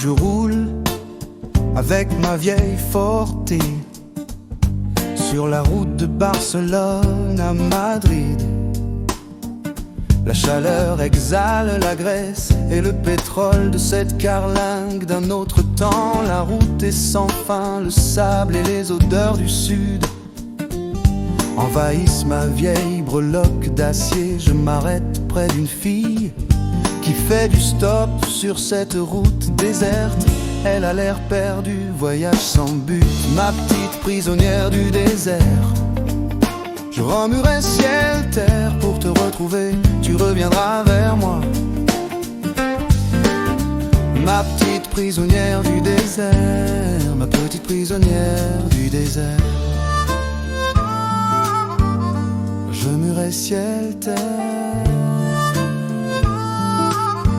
je roule avec ma vieille Forte sur la route de Barcelone à Madrid. La chaleur exhale la graisse et le pétrole de cette carlingue d'un autre temps. La route est sans fin, le sable et les odeurs du sud envahissent ma vieille breloque d'acier. Je m'arrête près d'une fille qui fait du stop sur cette route déserte. Elle a l'air perdue, voyage sans but, ma petite prisonnière du désert. Je remuerai ciel, terre pour te retrouver, tu reviendras vers moi. Ma petite prisonnière du désert, ma petite prisonnière du désert. Je muerai ciel, terre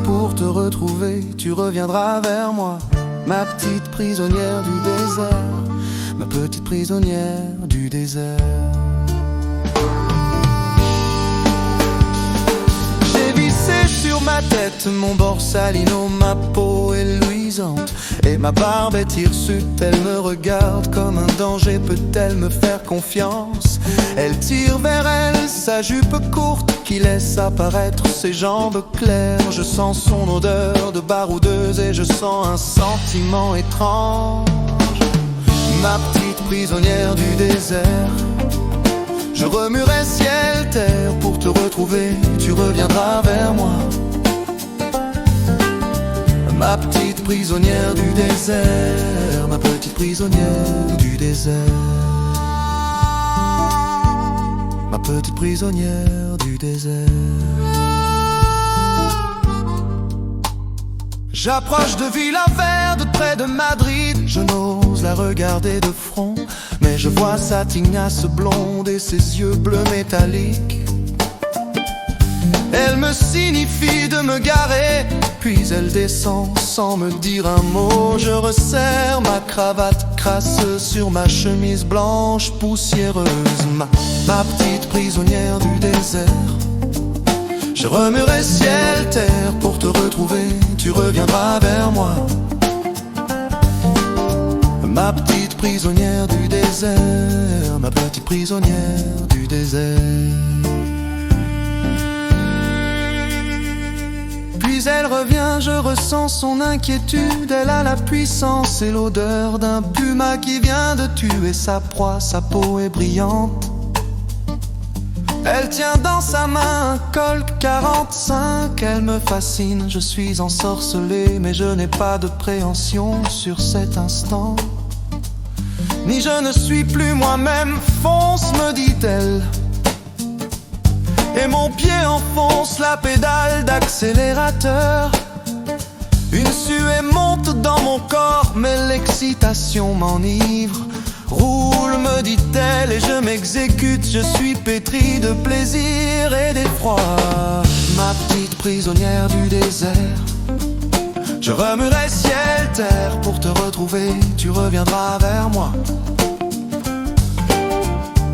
pour te retrouver, tu reviendras vers moi. Ma petite prisonnière du désert, ma petite prisonnière du désert. Sur ma tête, mon borsalino, ma peau est luisante et ma barbe est hirsute. Elle me regarde comme un danger, peut-elle me faire confiance? Elle tire vers elle sa jupe courte qui laisse apparaître ses jambes claires. Je sens son odeur de baroudeuse et je sens un sentiment étrange. Ma petite prisonnière du désert, je remuerai ciel, terre pour te retrouver, tu reviendras vers moi. Ma petite prisonnière du désert, ma petite prisonnière du désert. Ma petite prisonnière du désert. J'approche de Villaverde, près de Madrid. Je n'ose la regarder de front, mais je vois sa tignasse blonde et ses yeux bleus métalliques. Elle me signifie de me garer, puis elle descend sans me dire un mot. Je resserre ma cravate crasse sur ma chemise blanche poussiéreuse. Ma petite prisonnière du désert, je remuerai ciel, terre pour te retrouver, tu reviendras vers moi. Ma petite prisonnière du désert, ma petite prisonnière du désert. Puis elle revient, je ressens son inquiétude. Elle a la puissance et l'odeur d'un puma qui vient de tuer sa proie. Sa peau est brillante. Elle tient dans sa main un Colt 45. Elle me fascine, je suis ensorcelé, mais je n'ai pas de préhension sur cet instant. Ni je ne suis plus moi-même, fonce me dit-elle. Et mon pied enfonce la pédale d'accélérateur. Une suée monte dans mon corps, mais l'excitation m'enivre. Roule, me dit-elle, et je m'exécute. Je suis pétri de plaisir et d'effroi. Ma petite prisonnière du désert, je remuerai ciel, terre pour te retrouver, tu reviendras vers moi.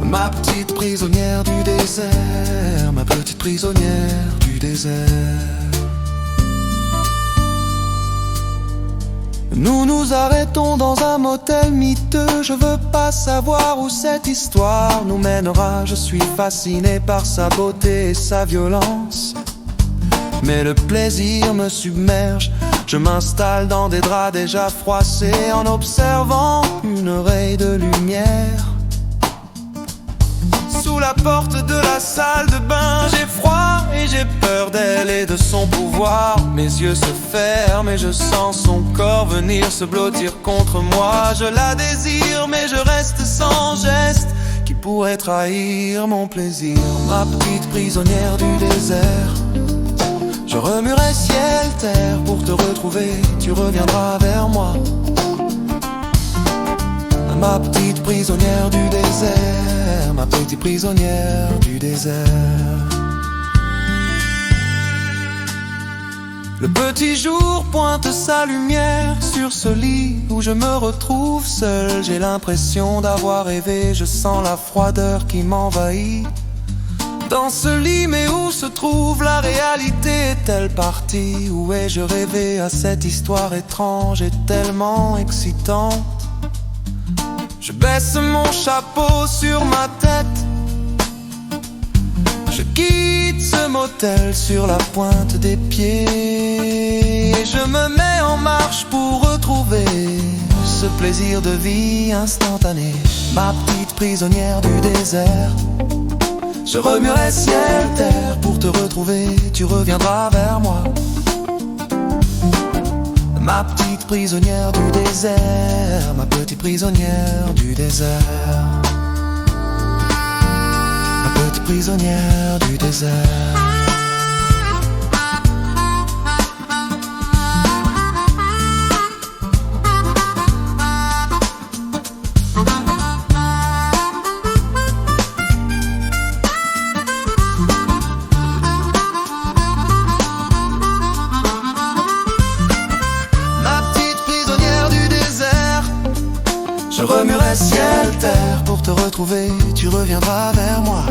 Ma petite prisonnière du désert, ma petite prisonnière du désert. Nous nous arrêtons dans un motel miteux. Je veux pas savoir où cette histoire nous mènera. Je suis fasciné par sa beauté et sa violence, mais le plaisir me submerge. Je m'installe dans des draps déjà froissés en observant une oreille de lumière. Sous la porte de la salle de bain, j'ai froid et j'ai peur d'elle et de son pouvoir. Mes yeux se ferment et je sens son corps venir se blottir contre moi. Je la désire mais je reste sans geste qui pourrait trahir mon plaisir. Ma petite prisonnière du désert, je remuerai ciel, terre pour te retrouver, tu reviendras vers moi. Ma petite prisonnière du désert, ma petite prisonnière du désert. Le petit jour pointe sa lumière sur ce lit où je me retrouve seul. J'ai l'impression d'avoir rêvé, je sens la froideur qui m'envahit. Dans ce lit, mais où se trouve la réalité? Est-elle partie? Où ai-je rêvé à cette histoire étrange et tellement excitante? Je baisse mon chapeau sur ma tête, je quitte ce motel sur la pointe des pieds, et je me mets en marche pour retrouver ce plaisir de vie instantané. Ma petite prisonnière du désert, je remuerai ciel, terre pour te retrouver, tu reviendras vers moi. Ma petite prisonnière du désert, ma petite prisonnière du désert, ma petite prisonnière du désert. Je remuerai ciel, terre pour te retrouver, tu reviendras vers moi.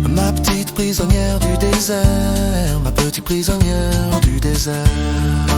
Ma petite prisonnière du désert, ma petite prisonnière du désert.